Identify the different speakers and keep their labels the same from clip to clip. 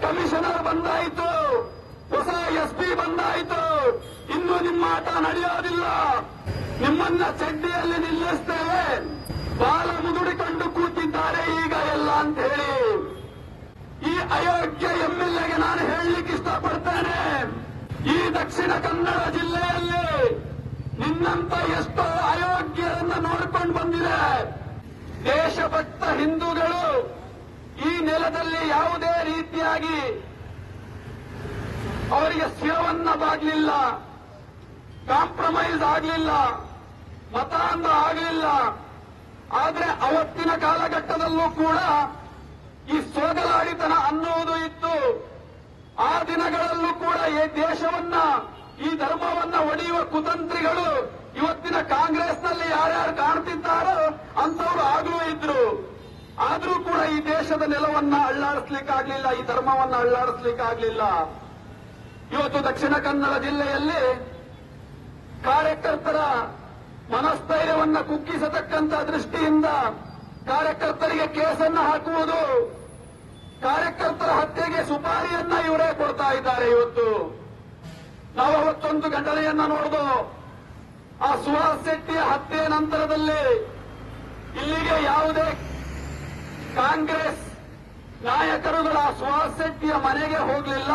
Speaker 1: Commissioner ಬಂದಾಯಿತು, ಹೊಸ SP ಬಂದಾಯಿತು, ಇನ್ನು ನಿಮ್ಮ ಆಟ ನಡೆಯೋದಿಲ್ಲ, ನಿಮ್ಮನ್ನ ಚಡ್ಡಿಯಲ್ಲಿ ನಿಲ್ಲಿಸ್ತೇವೆ, ಬಾಲ ಮುದುಡಿಕೊಂಡು ಕೂತಿದ್ದಾರೆ ಈಗ ಎಲ್ಲ ಅಂತ ಹೇಳಿ ಈ ಅಯೋಗ್ಯ ಎಂಎಲ್ಎಗೆ ನಾನು ಹೇಳಲಿಕ್ಕೆ ಇಷ್ಟಪಡ್ತೇನೆ. ಈ ದಕ್ಷಿಣ ಕನ್ನಡ ಜಿಲ್ಲೆಯಲ್ಲಿ ನಿನ್ನಂತ ಎಷ್ಟೋ ಅಯೋಗ್ಯರನ್ನ ನೋಡಿಕೊಂಡು ಬಂದಿದೆ. ದೇಶಭಕ್ತ ಹಿಂದೂಗಳು ಈ ನೆಲದಲ್ಲಿ ಯಾವುದೇ ರೀತಿಯಾಗಿ ಅವರಿಗೆ ಶಿರವನ್ನ ಬಾಗ್ಲಿಲ್ಲ, ಕಾಂಪ್ರಮೈಸ್ ಆಗಲಿಲ್ಲ, ಮತಾಂಧ ಆಗಲಿಲ್ಲ. ಆದರೆ ಅವತ್ತಿನ ಕಾಲಘಟ್ಟದಲ್ಲೂ ಕೂಡ ಈ ಸೋಗಲಾಡಿತನ ಅನ್ನುವುದು ಇತ್ತು. ಆ ದಿನಗಳಲ್ಲೂ ಕೂಡ ಈ ದೇಶವನ್ನ, ಈ ಧರ್ಮವನ್ನ ಒಡೆಯುವ ಕುತಂತ್ರಿಗಳು ಇವತ್ತಿನ ಕಾಂಗ್ರೆಸ್ನಲ್ಲಿ ಯಾರ್ಯಾರು ಕಾಣ್ತಿದ್ದಾರೋ ಅಂತವರು ಆಗಲೂ ಇದ್ರು. ಆದರೂ ಕೂಡ ಈ ದೇಶದ ನೆಲವನ್ನ ಅಳ್ಳಾಡಿಸ್ಲಿಕ್ಕಾಗ್ಲಿಲ್ಲ, ಈ ಧರ್ಮವನ್ನ ಅಳ್ಳಾಡಿಸ್ಲಿಕ್ಕಾಗ್ಲಿಲ್ಲ. ಇವತ್ತು ದಕ್ಷಿಣ ಕನ್ನಡ ಜಿಲ್ಲೆಯಲ್ಲಿ ಕಾರ್ಯಕರ್ತರ ಮನಸ್ಥೈರ್ಯವನ್ನ ಕುಗ್ಗಿಸತಕ್ಕಂತ ದೃಷ್ಟಿಯಿಂದ ಕಾರ್ಯಕರ್ತರಿಗೆ ಕೇಸನ್ನ ಹಾಕುವುದು, ಕಾರ್ಯಕರ್ತರ ಹತ್ಯೆಗೆ ಸುಪಾರಿಯನ್ನ ಇವರೇ ಕೊಡ್ತಾ ಇದ್ದಾರೆ. ಇವತ್ತು ನಾವು ಅವತ್ತೊಂದು ಘಟನೆಯನ್ನ ನೋಡಿದು, ಆ ಸುಹಾಸ್ ಶೆಟ್ಟಿಯ ಹತ್ಯೆ ನಂತರದಲ್ಲಿ ಇಲ್ಲಿಗೆ ಯಾವುದೇ ಕಾಂಗ್ರೆಸ್ ನಾಯಕರುಗಳ ಸುಹಾಸ್ ಶೆಟ್ಟಿಯ ಮನೆಗೆ ಹೋಗಲಿಲ್ಲ.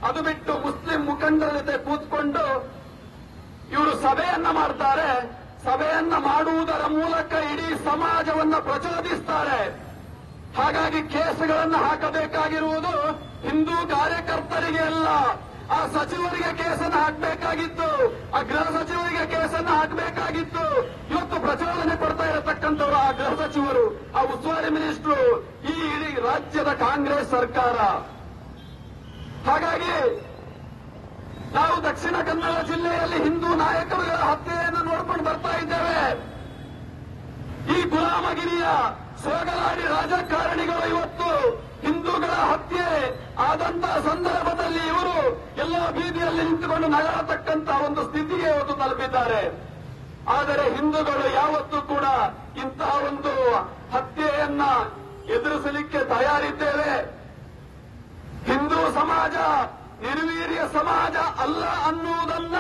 Speaker 1: ಅದು ಬಿಟ್ಟು ಮುಸ್ಲಿಂ ಮುಖಂಡರ ಜೊತೆ ಕೂತ್ಕೊಂಡು ಇವರು ಸಭೆಯನ್ನ ಮಾಡ್ತಾರೆ. ಸಭೆಯನ್ನ ಮಾಡುವುದರ ಮೂಲಕ ಇಡೀ ಸಮಾಜವನ್ನ ಪ್ರಚೋದಿಸ್ತಾರೆ. ಹಾಗಾಗಿ ಕೇಸುಗಳನ್ನು ಹಾಕಬೇಕಾಗಿರುವುದು ಹಿಂದೂ ಕಾರ್ಯಕರ್ತರಿಗೆ ಅಲ್ಲ, ಆ ಸಚಿವರಿಗೆ ಕೇಸನ್ನು ಹಾಕಬೇಕಾಗಿತ್ತು, ಆ ಗೃಹ ಸಚಿವರಿಗೆ ಕೇಸನ್ನು ಹಾಕಬೇಕಾಗಿತ್ತು. ಇವತ್ತು ಪ್ರಚೋದನೆ ಕೊಡ್ತಾ ಇರತಕ್ಕಂಥವರು ಆ ಗೃಹ ಸಚಿವರು, ಆ ಉಸ್ತುವಾರಿ ಮಿನಿಸ್ಟ್ರು, ಈ ಇಡೀ ರಾಜ್ಯದ ಕಾಂಗ್ರೆಸ್ ಸರ್ಕಾರ. ಹಾಗಾಗಿ ನಾವು ದಕ್ಷಿಣ ಕನ್ನಡ ಜಿಲ್ಲೆಯಲ್ಲಿ ಹಿಂದೂ ನಾಯಕರುಗಳ ಹತ್ಯೆಯನ್ನು ನೋಡ್ಕೊಂಡು ಬರ್ತಾ ಇದ್ದೇವೆ. ಈ ಗುಲಾಮಗಿರಿಯ ಸೋಗಲಾಡಿ ರಾಜಕಾರಣಿಗಳು ಇವತ್ತು ಹಿಂದೂಗಳ ಹತ್ಯೆ ಆದಂತಹ ಸಂದರ್ಭದಲ್ಲಿ ಇವರು ಎಲ್ಲ ಬೀದಿಯಲ್ಲಿ ನಿಂತುಕೊಂಡು ನಗರತಕ್ಕಂತಹ ಒಂದು ಸ್ಥಿತಿಗೆ ಇವತ್ತು ತಲುಪಿದ್ದಾರೆ. ಆದರೆ ಹಿಂದೂಗಳು ಯಾವತ್ತೂ ಕೂಡ ಇಂತಹ ಒಂದು ಹತ್ಯೆಯನ್ನ ಎದುರಿಸಲಿಕ್ಕೆ ತಯಾರಿದ್ದೇವೆ. ಹಿಂದೂ ಸಮಾಜ ನಿರ್ವೀರ್ಯ ಸಮಾಜ ಅಲ್ಲ ಅನ್ನುವುದನ್ನ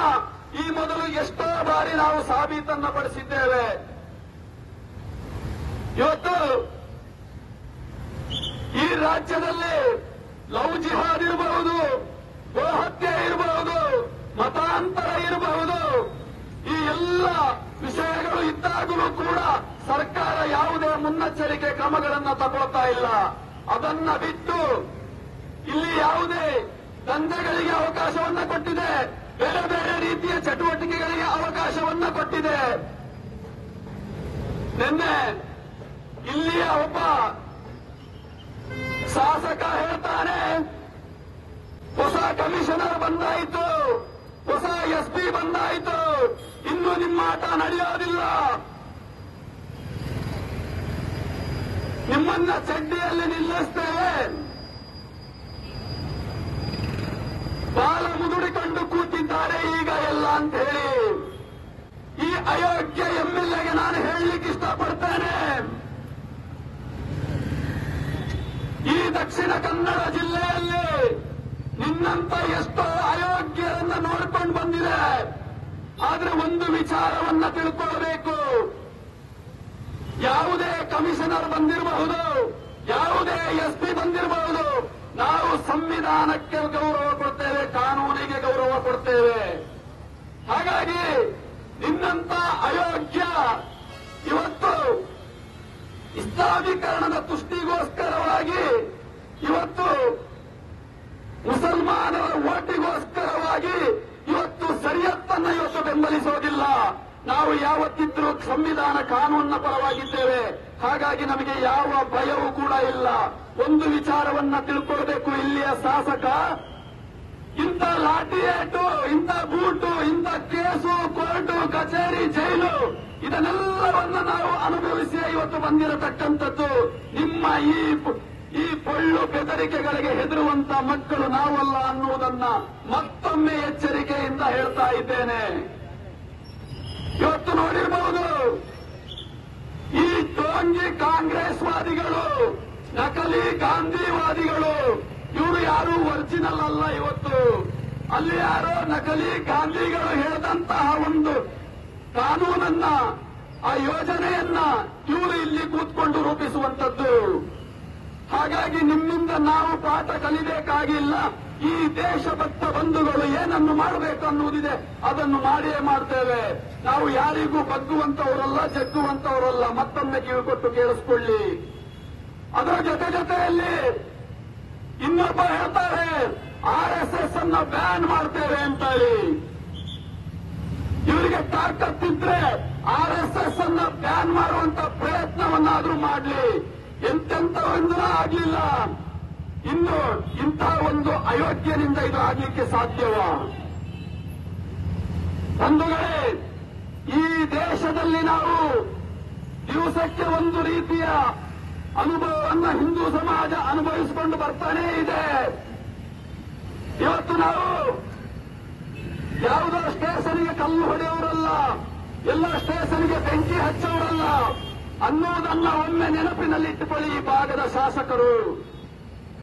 Speaker 1: ಈ ಮೊದಲು ಎಷ್ಟೋ ಬಾರಿ ನಾವು ಸಾಬೀತನ್ನ ಪಡಿಸಿದ್ದೇವೆ. ಇವತ್ತು ಈ ರಾಜ್ಯದಲ್ಲಿ ಲವ್ ಜಿಹಾದ್ ಇರಬಹುದು, ಗೋಹತ್ಯೆ ಇರಬಹುದು, ಮತಾಂತರ ಇರಬಹುದು, ಈ ಎಲ್ಲ ವಿಷಯಗಳು ಇದ್ದಾಗಲೂ ಕೂಡ ಸರ್ಕಾರ ಯಾವುದೇ ಮುನ್ನೆಚ್ಚರಿಕೆ ಕ್ರಮಗಳನ್ನು ತಗೊಳ್ತಾ ಇಲ್ಲ. ಅದನ್ನ ಬಿಟ್ಟು ಇಲ್ಲಿ ಯಾವುದೇ ದಂಧೆಗಳಿಗೆ ಅವಕಾಶವನ್ನ ಕೊಟ್ಟಿದೆ, ಬೇರೆ ಬೇರೆ ರೀತಿಯ ಚಟುವಟಿಕೆಗಳಿಗೆ ಅವಕಾಶವನ್ನ ಕೊಟ್ಟಿದೆ. ನಿನ್ನೆ ಇಲ್ಲಿಯ ಒಬ್ಬ ಶಾಸಕ ಹೇಳ್ತಾನೆ, ಹೊಸ ಕಮಿಷನರ್ ಬಂದಾಯಿತು, ಹೊಸ ಎಸ್ಪಿ ಬಂದಾಯಿತು, ಇನ್ನು ನಿಮ್ಮ ಆಟ ನಡೆಯೋದಿಲ್ಲ, ನಿಮ್ಮನ್ನ ಚಡ್ಡಿಯಲ್ಲಿ ನಿಲ್ಲಿಸ್ತೇವೆ, ಬಾಲ ಮುದುಡಿಕೊಂಡು ಕೂತಿದ್ದಾರೆ ಈಗ ಎಲ್ಲ ಅಂತ ಹೇಳಿ ಈ ಅಯೋಗ್ಯ ಎಂಎಲ್ಎಗೆ ನಾನು ಹೇಳಲಿಕ್ಕೆ ಇಷ್ಟಪಡ್ತೇನೆ. ಈ ದಕ್ಷಿಣ ಕನ್ನಡ ಜಿಲ್ಲೆಯಲ್ಲಿ ನಿನ್ನಂತ ಎಷ್ಟೋ ಅಯೋಗ್ಯರನ್ನ ನೋಡಿಕೊಂಡು ಬಂದಿದೆ. ಆದ್ರೆ ಒಂದು ವಿಚಾರವನ್ನ ತಿಳ್ಕೊಳ್ಬೇಕು, ಯಾವುದೇ ಕಮಿಷನರ್ ಬಂದಿರಬಹುದು, ಯಾವುದೇ ಎಸ್ಪಿ ಬಂದಿರಬಹುದು, ನಾವು ಸಂವಿಧಾನಕ್ಕೆ ಗೌರವ ಕೊಡ್ತೇವೆ, ಕಾನೂನಿಗೆ ಗೌರವ ಕೊಡ್ತೇವೆ. ಹಾಗಾಗಿ ನಿನ್ನಂತ ಅಯೋಗ್ಯ ಇವತ್ತು ಇಸ್ಲಾಮೀಕರಣದ ತುಷ್ಟಿಗೋಸ್ಕರವಾಗಿ, ಇವತ್ತು ಮುಸಲ್ಮಾನರ ಓಟಿಗೋಸ್ಕರವಾಗಿ ಇವತ್ತು ಶರಿಯತ್ತನ್ನ ಇವತ್ತು ಬೆಂಬಲಿಸೋದಿಲ್ಲ. ನಾವು ಯಾವತ್ತಿದ್ರೂ ಸಂವಿಧಾನ ಕಾನೂನಿನ ಪರವಾಗಿದ್ದೇವೆ. ಹಾಗಾಗಿ ನಮಗೆ ಯಾವ ಭಯವೂ ಕೂಡ ಇಲ್ಲ. ಒಂದು ವಿಚಾರವನ್ನ ತಿಳ್ಕೊಳ್ಬೇಕು, ಇಲ್ಲಿಯ ಶಾಸಕ ಇಂಥ ಲಾಠಿ ಏಟು, ಇಂಥ ಬೂಟು, ಇಂಥ ಕೇಸು, ಕೋರ್ಟು, ಕಚೇರಿ, ಜೈಲು ಇದನ್ನೆಲ್ಲವನ್ನ ನಾವು ಅನುಭವಿಸಿ ಇವತ್ತು ಬಂದಿರತಕ್ಕಂಥದ್ದು. ನಿಮ್ಮ ಈ ಪೊಳ್ಳು ಬೆದರಿಕೆಗಳಿಗೆ ಹೆದರುವಂತ ಮಕ್ಕಳು ನಾವಲ್ಲ ಅನ್ನುವುದನ್ನ ಮತ್ತೊಮ್ಮೆ ಎಚ್ಚರಿಕೆಯಿಂದ ಹೇಳ್ತಾ ಇದ್ದೇನೆ. ಇವತ್ತು ನೋಡಿರಬಹುದು, ಈ ಡೋಂಗಿ ಕಾಂಗ್ರೆಸ್ ವಾದಿಗಳು, ನಕಲಿ ಗಾಂಧಿವಾದಿಗಳು, ಇವರು ಯಾರು ಒರಿಜಿನಲ್ ಅಲ್ಲ. ಇವತ್ತು ಅಲ್ಲಿ ಯಾರೋ ನಕಲಿ ಗಾಂಧಿಗಳು ಹೇಳಿದಂತಹ ಒಂದು ಕಾನೂನನ್ನ, ಆ ಯೋಜನೆಯನ್ನ ಇವರು ಇಲ್ಲಿ ಕೂತ್ಕೊಂಡು ರೂಪಿಸುವಂತದ್ದು. ಹಾಗಾಗಿ ನಿಮ್ಮಿಂದ ನಾವು ಪಾಠ ಕಲಿಬೇಕಾಗಿಲ್ಲ. ಈ ದೇಶಭಕ್ತ ಬಂಧುಗಳು ಏನನ್ನು ಮಾಡಬೇಕು ಅನ್ನುವುದಿದೆ ಅದನ್ನು ಮಾಡಿಯೇ ಮಾಡ್ತೇವೆ. ನಾವು ಯಾರಿಗೂ ಬಗ್ಗುವಂತವರಲ್ಲ, ಜಗ್ಗುವಂತವರಲ್ಲ. ಮತ್ತೊಮ್ಮೆ ಕಿವಿ ಕೊಟ್ಟು ಕೇಳಿಸ್ಕೊಳ್ಳಿ. ಅದರ ಜೊತೆಯಲ್ಲಿ ಇನ್ನೊಬ್ಬ ಹೇಳ್ತಾರೆ RSS ಅನ್ನ ಬ್ಯಾನ್ ಮಾಡ್ತೇವೆ ಅಂತ ಹೇಳಿ. ಇವರಿಗೆ ತಾಕತ್ತಿದ್ರೆ RSS ಅನ್ನ ಬ್ಯಾನ್ ಮಾಡುವಂತ ಪ್ರಯತ್ನವನ್ನಾದ್ರೂ ಮಾಡಲಿ. ಎಂತೆಂಥವೆಂದೂ ಆಗ್ಲಿಲ್ಲ. ಇನ್ನು ಇಂಥ ಒಂದು ಅಯೋಗ್ಯನಿಂದ ಇದು ಆಗ್ಲಿಕ್ಕೆ ಸಾಧ್ಯವ? ಬಂಧುಗಳೇ, ಈ ದೇಶದಲ್ಲಿ ನಾವು ದಿವಸಕ್ಕೆ ಒಂದು ರೀತಿಯ ಅನುಭವವನ್ನ ಹಿಂದೂ ಸಮಾಜ ಅನುಭವಿಸಿಕೊಂಡು ಬರ್ತಾನೇ ಇದೆ. ಇವತ್ತು ನಾವು ಯಾವುದೋ ಸ್ಟೇಷನ್ಗೆ ಕಲ್ಲು ಹೊಡೆಯವರಲ್ಲ, ಎಲ್ಲ ಸ್ಟೇಷನ್ಗೆ ಬೆಂಕಿ ಹಚ್ಚವರಲ್ಲ ಅನ್ನೋದನ್ನ ಒಮ್ಮೆ ನೆನಪಿನಲ್ಲಿಟ್ಟುಕೊಳ್ಳಿ ಈ ಭಾಗದ ಶಾಸಕರು.